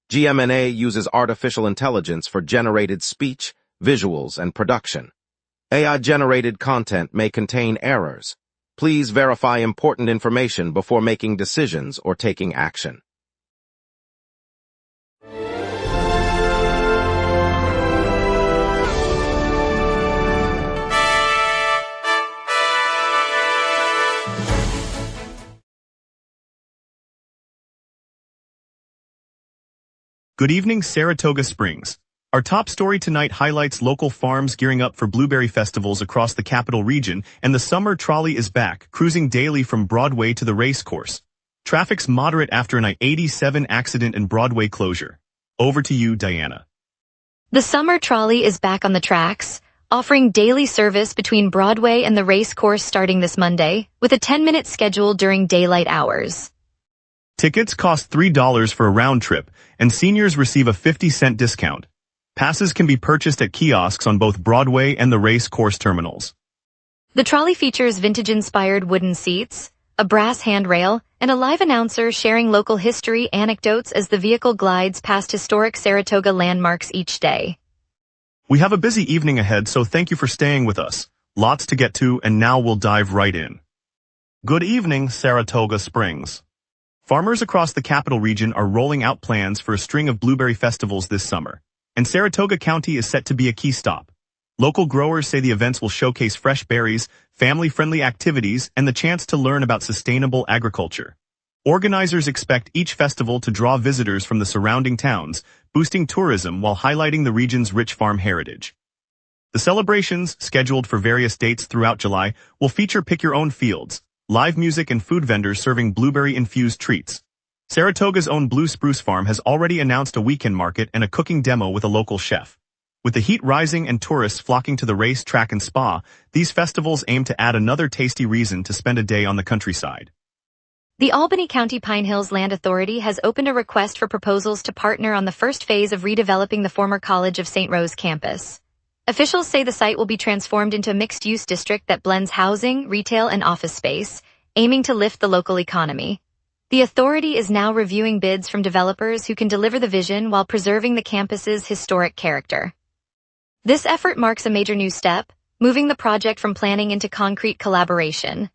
GMNA uses artificial intelligence for generated speech, visuals, and production. AI-generated content may contain errors. Please verify important information before making decisions or taking action. Good evening, Saratoga Springs. Our top story tonight highlights local farms gearing up for blueberry festivals across the capital region, and the summer trolley is back, cruising daily from Broadway to the race course. Traffic's moderate after an I-87 accident and Broadway closure. Over to you, Diana. The summer trolley is back on the tracks, offering daily service between Broadway and the race course starting this Monday, with a 10-minute schedule during daylight hours. Tickets cost $3 for a round trip, and seniors receive a 50-cent discount. Passes can be purchased at kiosks on both Broadway and the race course terminals. The trolley features vintage-inspired wooden seats, a brass handrail, and a live announcer sharing local history anecdotes as the vehicle glides past historic Saratoga landmarks each day. We have a busy evening ahead, so thank you for staying with us. Lots to get to, and now we'll dive right in. Good evening, Saratoga Springs. Farmers across the capital region are rolling out plans for a string of blueberry festivals this summer, and Saratoga County is set to be a key stop. Local growers say the events will showcase fresh berries, family-friendly activities, and the chance to learn about sustainable agriculture. Organizers expect each festival to draw visitors from the surrounding towns, boosting tourism while highlighting the region's rich farm heritage. The celebrations, scheduled for various dates throughout July, will feature pick-your-own fields, live music, and food vendors serving blueberry-infused treats. Saratoga's own Blue Spruce Farm has already announced a weekend market and a cooking demo with a local chef. With the heat rising and tourists flocking to the race track and spa, these festivals aim to add another tasty reason to spend a day on the countryside. The Albany County Pine Hills Land Authority has opened a request for proposals to partner on the first phase of redeveloping the former College of St. Rose campus. Officials say the site will be transformed into a mixed-use district that blends housing, retail, and office space, aiming to lift the local economy. The authority is now reviewing bids from developers who can deliver the vision while preserving the campus's historic character. This effort marks a major new step, moving the project from planning into concrete collaboration.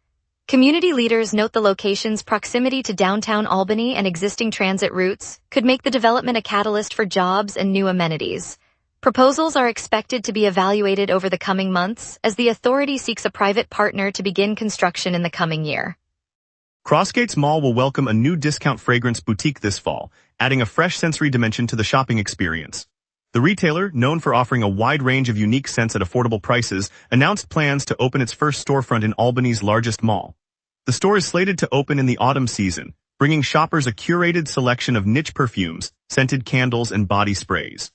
Community leaders note the location's proximity to downtown Albany and existing transit routes could make the development a catalyst for jobs and new amenities. Proposals are expected to be evaluated over the coming months as the authority seeks a private partner to begin construction in the coming year. Crossgates Mall will welcome a new discount fragrance boutique this fall, adding a fresh sensory dimension to the shopping experience. The retailer, known for offering a wide range of unique scents at affordable prices, announced plans to open its first storefront in Albany's largest mall. The store is slated to open in the autumn season, bringing shoppers a curated selection of niche perfumes, scented candles, and body sprays.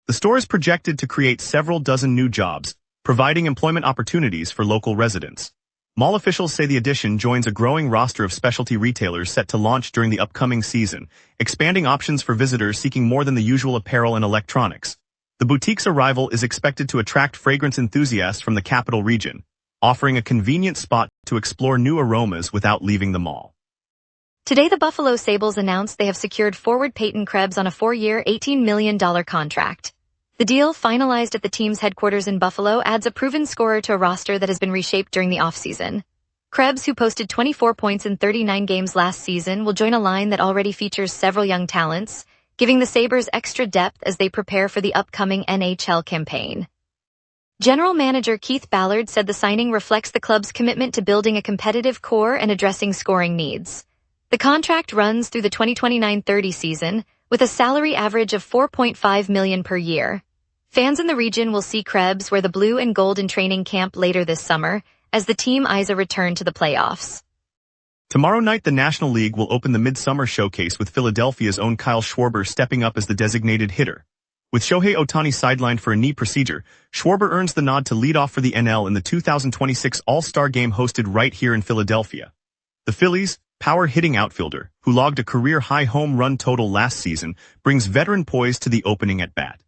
The store is projected to create several dozen new jobs, providing employment opportunities for local residents. Mall officials say the addition joins a growing roster of specialty retailers set to launch during the upcoming season, expanding options for visitors seeking more than the usual apparel and electronics. The boutique's arrival is expected to attract fragrance enthusiasts from the capital region, offering a convenient spot to explore new aromas without leaving the mall. Today, the Buffalo Sabres announced they have secured forward Peyton Krebs on a 4-year, $18 million contract. The deal, finalized at the team's headquarters in Buffalo, adds a proven scorer to a roster that has been reshaped during the offseason. Krebs, who posted 24 points in 39 games last season, will join a line that already features several young talents, giving the Sabres extra depth as they prepare for the upcoming NHL campaign. General Manager Keith Ballard said the signing reflects the club's commitment to building a competitive core and addressing scoring needs. The contract runs through the 2029-30 season, with a salary average of $4.5 million per year. Fans in the region will see Krebs wear the blue and gold in training camp later this summer, as the team eyes a return to the playoffs. Tomorrow night, the National League will open the Midsummer Showcase with Philadelphia's own Kyle Schwarber stepping up as the designated hitter. With Shohei Ohtani sidelined for a knee procedure, Schwarber earns the nod to lead off for the NL in the 2026 All-Star Game hosted right here in Philadelphia. The Phillies' power-hitting outfielder, who logged a career-high home run total last season, brings veteran poise to the opening at-bat.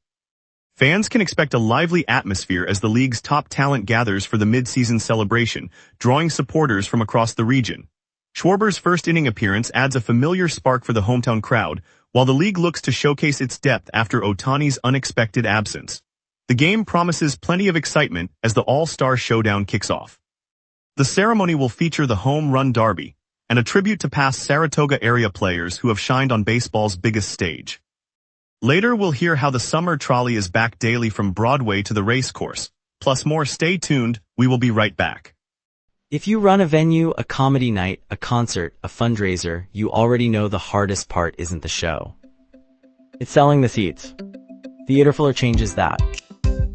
Fans can expect a lively atmosphere as the league's top talent gathers for the mid-season celebration, drawing supporters from across the region. Schwarber's first inning appearance adds a familiar spark for the hometown crowd, while the league looks to showcase its depth after Ohtani's unexpected absence. The game promises plenty of excitement as the All-Star Showdown kicks off. The ceremony will feature the Home Run Derby, and a tribute to past Saratoga area players who have shined on baseball's biggest stage. Later we'll hear how the summer trolley is back daily from Broadway to the racecourse. Plus more. Stay tuned, we will be right back. If you run a venue, a comedy night, a concert, a fundraiser, you already know the hardest part isn't the show. It's selling the seats. Theaterfiller changes that.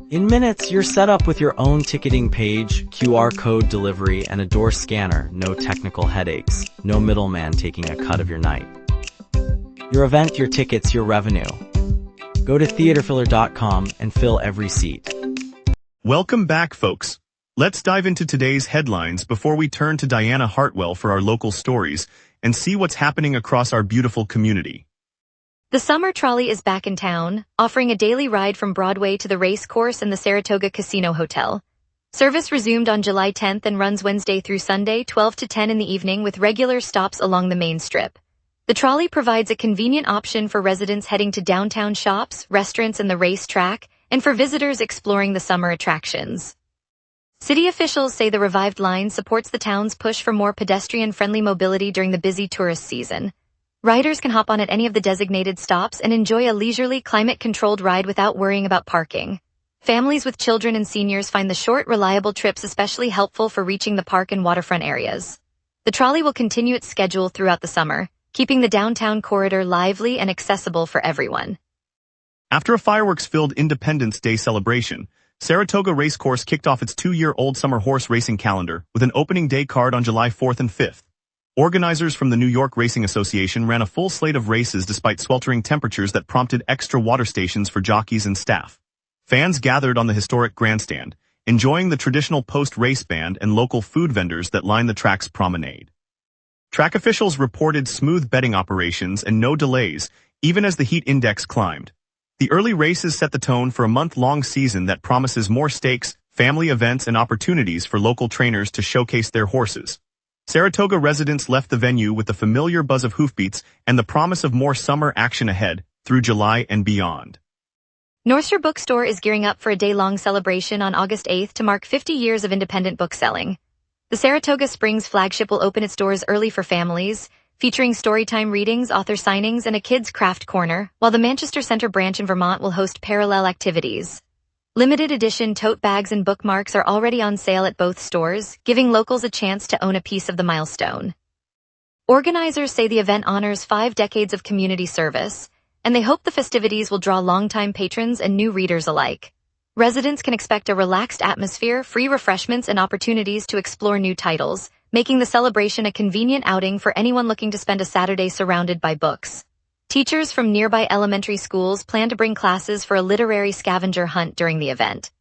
In minutes, you're set up with your own ticketing page, QR code delivery, and a door scanner. No technical headaches. No middleman taking a cut of your night. Your event, your tickets, your revenue. Go to theaterfiller.com and fill every seat. Welcome back, folks. Let's dive into today's headlines before we turn to Diana Hartwell for our local stories and see what's happening across our beautiful community. The summer trolley is back in town, offering a daily ride from Broadway to the race course and the Saratoga Casino Hotel. Service resumed on July 10th and runs Wednesday through Sunday, 12 to 10 in the evening, with regular stops along the main strip. The trolley provides a convenient option for residents heading to downtown shops, restaurants, and the racetrack, and for visitors exploring the summer attractions. City officials say the revived line supports the town's push for more pedestrian-friendly mobility during the busy tourist season. Riders can hop on at any of the designated stops and enjoy a leisurely, climate-controlled ride without worrying about parking. Families with children and seniors find the short, reliable trips especially helpful for reaching the park and waterfront areas. The trolley will continue its schedule throughout the summer, keeping the downtown corridor lively and accessible for everyone. After a fireworks-filled Independence Day celebration, Saratoga Racecourse kicked off its 2-year-old summer horse racing calendar with an opening day card on July 4th and 5th. Organizers from the New York Racing Association ran a full slate of races despite sweltering temperatures that prompted extra water stations for jockeys and staff. Fans gathered on the historic grandstand, enjoying the traditional post-race band and local food vendors that line the track's promenade. Track officials reported smooth betting operations and no delays, even as the heat index climbed. The early races set the tone for a month-long season that promises more stakes, family events, and opportunities for local trainers to showcase their horses. Saratoga residents left the venue with the familiar buzz of hoofbeats and the promise of more summer action ahead through July and beyond. Northshore Bookstore is gearing up for a day-long celebration on August 8th to mark 50 years of independent book selling. The Saratoga Springs flagship will open its doors early for families, featuring storytime readings, author signings, and a kids' craft corner, while the Manchester Center branch in Vermont will host parallel activities. Limited edition tote bags and bookmarks are already on sale at both stores, giving locals a chance to own a piece of the milestone. Organizers say the event honors 5 decades of community service, and they hope the festivities will draw longtime patrons and new readers alike. Residents can expect a relaxed atmosphere, free refreshments, and opportunities to explore new titles, making the celebration a convenient outing for anyone looking to spend a Saturday surrounded by books. Teachers from nearby elementary schools plan to bring classes for a literary scavenger hunt during the event.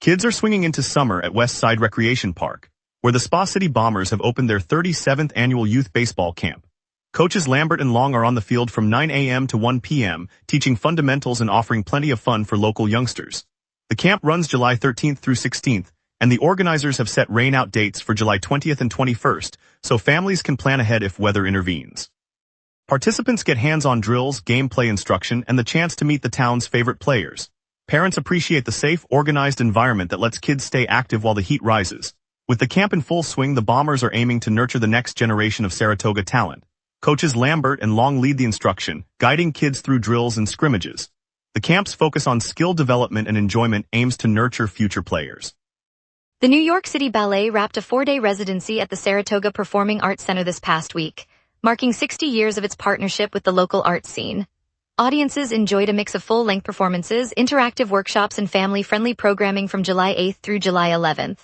Kids are swinging into summer at West Side Recreation Park, where the Spa City Bombers have opened their 37th annual youth baseball camp. Coaches Lambert and Long are on the field from 9 a.m. to 1 p.m., teaching fundamentals and offering plenty of fun for local youngsters. The camp runs July 13th through 16th, and the organizers have set rain-out dates for July 20th and 21st, so families can plan ahead if weather intervenes. Participants get hands-on drills, gameplay instruction, and the chance to meet the town's favorite players. Parents appreciate the safe, organized environment that lets kids stay active while the heat rises. With the camp in full swing, the Bombers are aiming to nurture the next generation of Saratoga talent. Coaches Lambert and Long lead the instruction, guiding kids through drills and scrimmages. The camp's focus on skill development and enjoyment aims to nurture future players. The New York City Ballet wrapped a 4-day residency at the Saratoga Performing Arts Center this past week, marking 60 years of its partnership with the local art scene. Audiences enjoyed a mix of full-length performances, interactive workshops, and family-friendly programming from July 8th through July 11th.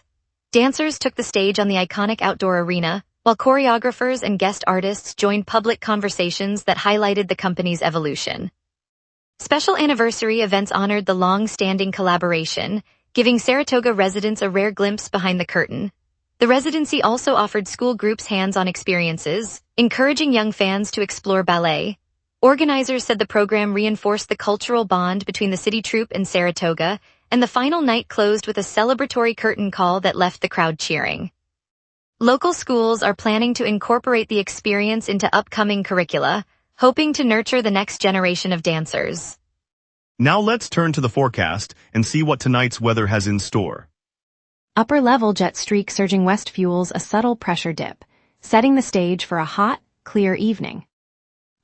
Dancers took the stage on the iconic outdoor arena, while choreographers and guest artists joined public conversations that highlighted the company's evolution. Special anniversary events honored the long-standing collaboration, giving Saratoga residents a rare glimpse behind the curtain. The residency also offered school groups hands-on experiences, encouraging young fans to explore ballet. Organizers said the program reinforced the cultural bond between the city troupe and Saratoga, and the final night closed with a celebratory curtain call that left the crowd cheering. Local schools are planning to incorporate the experience into upcoming curricula, hoping to nurture the next generation of dancers. Now let's turn to the forecast and see what tonight's weather has in store. Upper-level jet streak surging west fuels a subtle pressure dip, setting the stage for a hot, clear evening.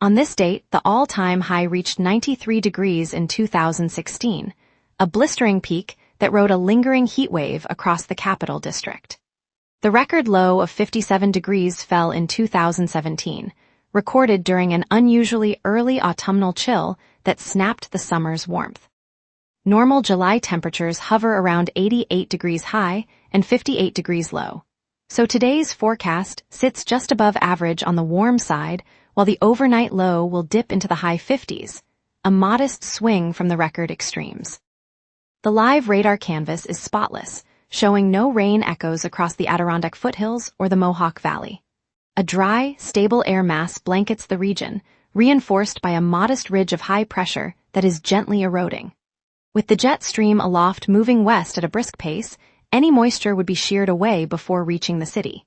On this date, the all-time high reached 93 degrees in 2016, a blistering peak that rode a lingering heat wave across the capital district. The record low of 57 degrees fell in 2017, recorded during an unusually early autumnal chill that snapped the summer's warmth. Normal July temperatures hover around 88 degrees high and 58 degrees low. So today's forecast sits just above average on the warm side, while the overnight low will dip into the high 50s, a modest swing from the record extremes. The live radar canvas is spotless, showing no rain echoes across the Adirondack foothills or the Mohawk Valley. A dry, stable air mass blankets the region, reinforced by a modest ridge of high pressure that is gently eroding. With the jet stream aloft moving west at a brisk pace, any moisture would be sheared away before reaching the city.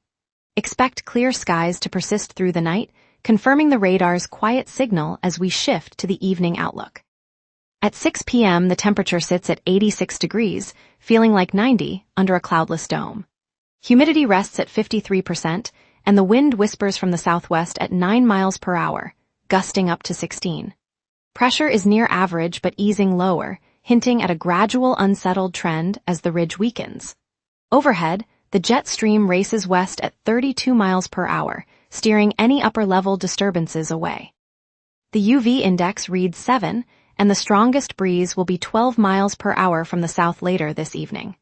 Expect clear skies to persist through the night, confirming the radar's quiet signal as we shift to the evening outlook. At 6 p.m., the temperature sits at 86 degrees, feeling like 90 under a cloudless dome. Humidity rests at 53%, and the wind whispers from the southwest at 9 miles per hour, gusting up to 16. Pressure is near average but easing lower, hinting at a gradual unsettled trend as the ridge weakens. Overhead, the jet stream races west at 32 miles per hour, steering any upper-level disturbances away. The UV index reads 7, and the strongest breeze will be 12 miles per hour from the south later this evening.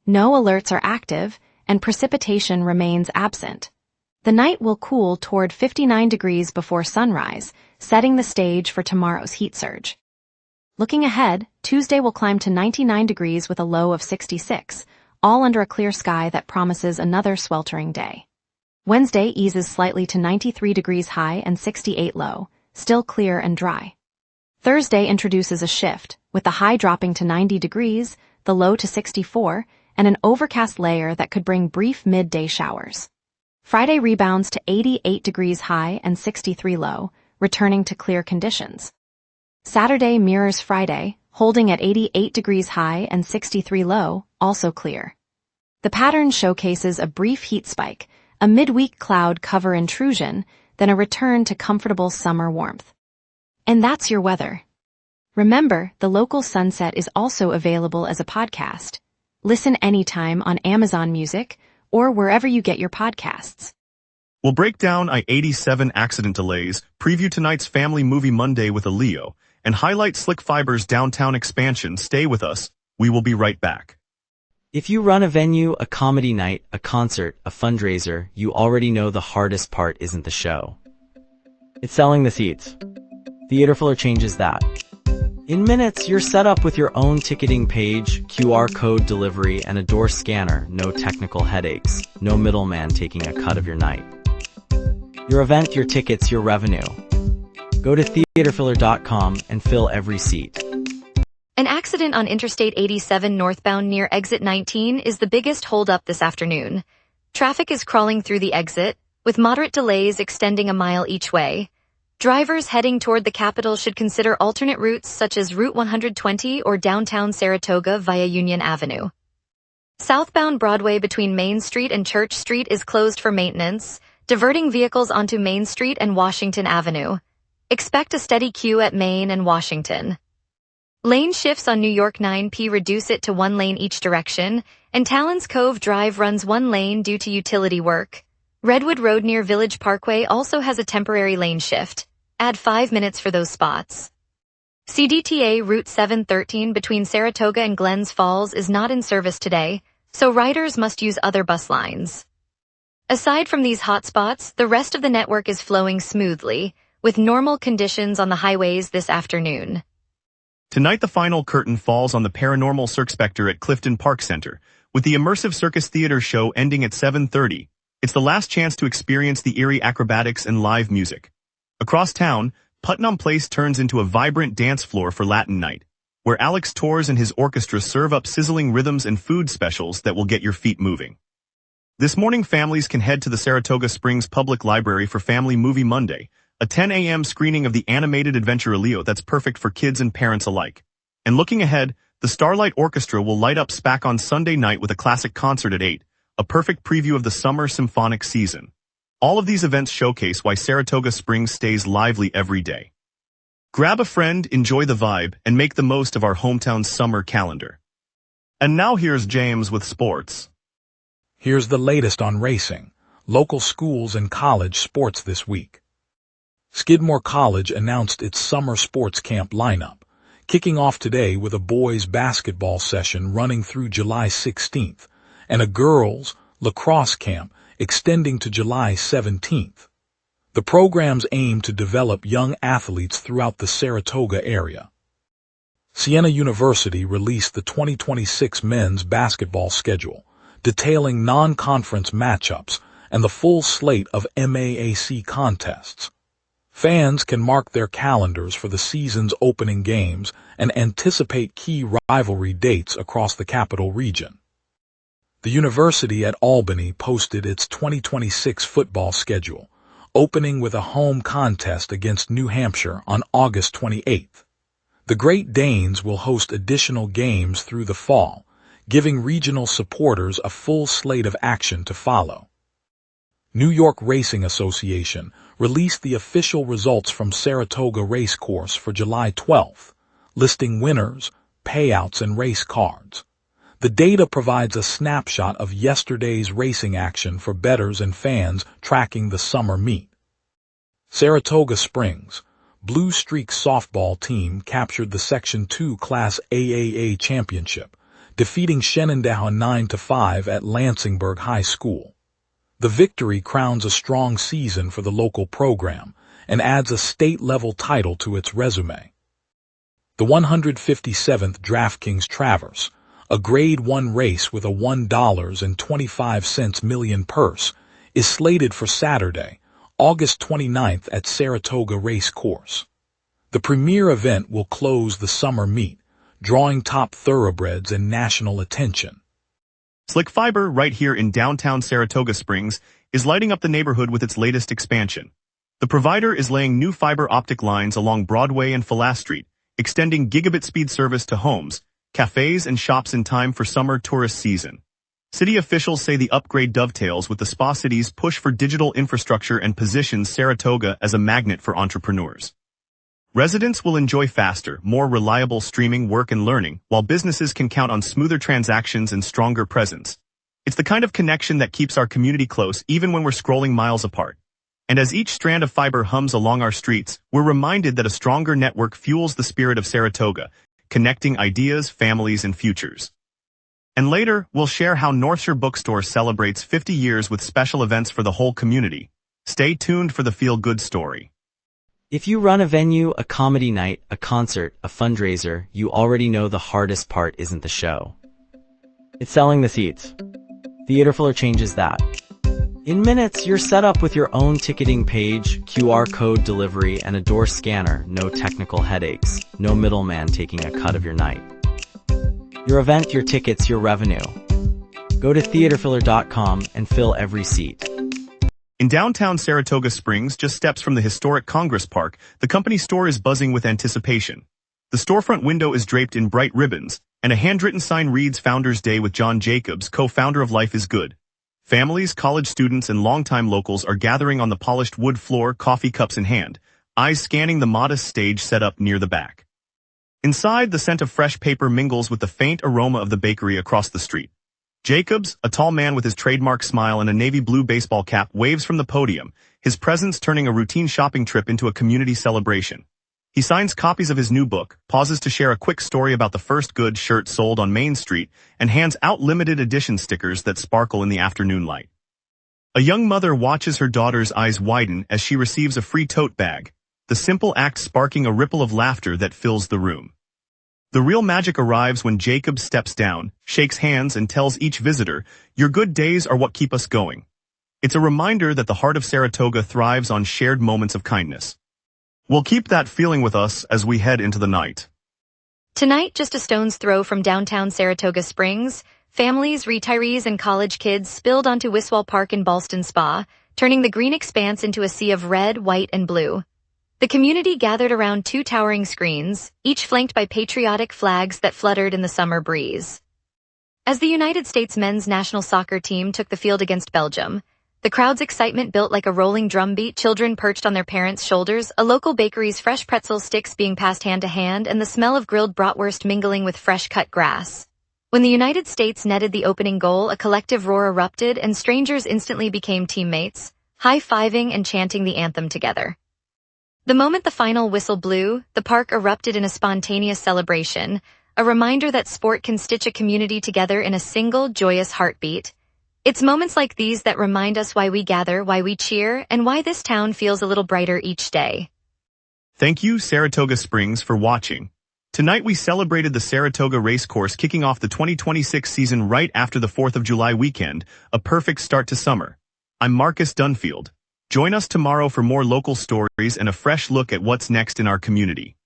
No alerts are active, and precipitation remains absent. The night will cool toward 59 degrees before sunrise, setting the stage for tomorrow's heat surge. Looking ahead, Tuesday will climb to 99 degrees with a low of 66, all under a clear sky that promises another sweltering day. Wednesday eases slightly to 93 degrees high and 68 low, still clear and dry. Thursday introduces a shift, with the high dropping to 90 degrees, the low to 64, and an overcast layer that could bring brief midday showers. Friday rebounds to 88 degrees high and 63 low, returning to clear conditions. Saturday mirrors Friday, holding at 88 degrees high and 63 low, also clear. The pattern showcases a brief heat spike, a midweek cloud cover intrusion, then a return to comfortable summer warmth. And that's your weather. Remember, the local sunset is also available as a podcast. Listen anytime on Amazon Music or wherever you get your podcasts. We'll break down I-87 accident delays, preview tonight's Family Movie Monday with a Leo, and highlight Slick Fiber's downtown expansion. Stay with us. We will be right back. If you run a venue, a comedy night, a concert, a fundraiser, you already know the hardest part isn't the show. It's selling the seats. Theater Filler changes that. In minutes, you're set up with your own ticketing page, QR code delivery, and a door scanner. No technical headaches. No middleman taking a cut of your night. Your event, your tickets, your revenue. Go to theaterfiller.com and fill every seat. An accident on Interstate 87 northbound near exit 19 is the biggest holdup this afternoon. Traffic is crawling through the exit, with moderate delays extending a mile each way. Drivers heading toward the capital should consider alternate routes such as Route 120 or downtown Saratoga via Union Avenue. Southbound Broadway between Main Street and Church Street is closed for maintenance, diverting vehicles onto Main Street and Washington Avenue. Expect a steady queue at Main and Washington. Lane shifts on New York 9P reduce it to one lane each direction, and Talon's Cove Drive runs one lane due to utility work. Redwood Road near Village Parkway also has a temporary lane shift. Add 5 minutes for those spots. CDTA Route 713 between Saratoga and Glens Falls is not in service today, so riders must use other bus lines. Aside from these hotspots, the rest of the network is flowing smoothly, with normal conditions on the highways this afternoon. Tonight the final curtain falls on the paranormal Cirque Spectre at Clifton Park Center, with the immersive Circus Theater show ending at 7:30. It's the last chance to experience the eerie acrobatics and live music. Across town, Putnam Place turns into a vibrant dance floor for Latin Night, where Alex Torres and his orchestra serve up sizzling rhythms and food specials that will get your feet moving. This morning families can head to the Saratoga Springs Public Library for Family Movie Monday, a 10 a.m. screening of the animated adventure Leo that's perfect for kids and parents alike. And looking ahead, the Starlight Orchestra will light up SPAC on Sunday night with a classic concert at 8, a perfect preview of the summer symphonic season. All of these events showcase why Saratoga Springs stays lively every day. Grab a friend, enjoy the vibe, and make the most of our hometown's summer calendar. And now here's James with sports. Here's the latest on racing, local schools and college sports this week. Skidmore College announced its summer sports camp lineup, kicking off today with a boys' basketball session running through July 16th and a girls' lacrosse camp extending to July 17th. The programs aim to develop young athletes throughout the Saratoga area. Siena University released the 2026 men's basketball schedule, detailing non-conference matchups and the full slate of MAAC contests. Fans can mark their calendars for the season's opening games and anticipate key rivalry dates across the capital region. The University at Albany posted its 2026 football schedule, opening with a home contest against New Hampshire on August 28th. The Great Danes will host additional games through the fall, giving regional supporters a full slate of action to follow. New York Racing Association released the official results from Saratoga Race Course for July 12th, listing winners, payouts, and race cards. The data provides a snapshot of yesterday's racing action for bettors and fans tracking the summer meet. Saratoga Springs, Blue Streak softball team captured the Section 2 Class AAA championship, defeating Shenandoah 9-5 at Lansingburg High School. The victory crowns a strong season for the local program and adds a state-level title to its resume. The 157th DraftKings Traverse, a Grade 1 race with a $1.25 million purse, is slated for Saturday, August 29th at Saratoga Race Course. The premier event will close the summer meet, drawing top thoroughbreds and national attention. Slick Fiber, right here in downtown Saratoga Springs, is lighting up the neighborhood with its latest expansion. The provider is laying new fiber optic lines along Broadway and Fallas Street, extending gigabit speed service to homes, cafes, and shops in time for summer tourist season. City officials say the upgrade dovetails with the Spa City's push for digital infrastructure and positions Saratoga as a magnet for entrepreneurs. Residents will enjoy faster, more reliable streaming, work, and learning, while businesses can count on smoother transactions and stronger presence. It's the kind of connection that keeps our community close even when we're scrolling miles apart. And as each strand of fiber hums along our streets, we're reminded that a stronger network fuels the spirit of Saratoga, connecting ideas, families, and futures. And later, we'll share how Northshire Bookstore celebrates 50 years with special events for the whole community. Stay tuned for the feel-good story. If you run a venue, a comedy night, a concert, a fundraiser, you already know the hardest part isn't the show. It's selling the seats. Theaterfiller changes that. In minutes, you're set up with your own ticketing page, QR code delivery, and a door scanner. No technical headaches. No middleman taking a cut of your night. Your event, your tickets, your revenue. Go to theaterfiller.com and fill every seat. In downtown Saratoga Springs, just steps from the historic Congress Park, the company store is buzzing with anticipation. The storefront window is draped in bright ribbons, and a handwritten sign reads Founders Day with John Jacobs, co-founder of Life is Good. Families, college students, and longtime locals are gathering on the polished wood floor, coffee cups in hand, eyes scanning the modest stage set up near the back. Inside, the scent of fresh paper mingles with the faint aroma of the bakery across the street. Jacobs, a tall man with his trademark smile and a navy blue baseball cap, waves from the podium, his presence turning a routine shopping trip into a community celebration. He signs copies of his new book, pauses to share a quick story about the first good shirt sold on Main Street, and hands out limited edition stickers that sparkle in the afternoon light. A young mother watches her daughter's eyes widen as she receives a free tote bag, the simple act sparking a ripple of laughter that fills the room. The real magic arrives when Jacob steps down, shakes hands, and tells each visitor, "Your good days are what keep us going." It's a reminder that the heart of Saratoga thrives on shared moments of kindness. We'll keep that feeling with us as we head into the night. Tonight, just a stone's throw from downtown Saratoga Springs, families, retirees, and college kids spilled onto Wiswall Park in Ballston Spa, turning the green expanse into a sea of red, white, and blue. The community gathered around two towering screens, each flanked by patriotic flags that fluttered in the summer breeze. As the United States men's national soccer team took the field against Belgium, the crowd's excitement built like a rolling drumbeat, children perched on their parents' shoulders, a local bakery's fresh pretzel sticks being passed hand to hand, and the smell of grilled bratwurst mingling with fresh-cut grass. When the United States netted the opening goal, a collective roar erupted, and strangers instantly became teammates, high-fiving and chanting the anthem together. The moment the final whistle blew, the park erupted in a spontaneous celebration, a reminder that sport can stitch a community together in a single, joyous heartbeat. It's moments like these that remind us why we gather, why we cheer, and why this town feels a little brighter each day. Thank you, Saratoga Springs, for watching. Tonight we celebrated the Saratoga Racecourse, kicking off the 2026 season right after the 4th of July weekend, a perfect start to summer. I'm Marcus Dunfield. Join us tomorrow for more local stories and a fresh look at what's next in our community.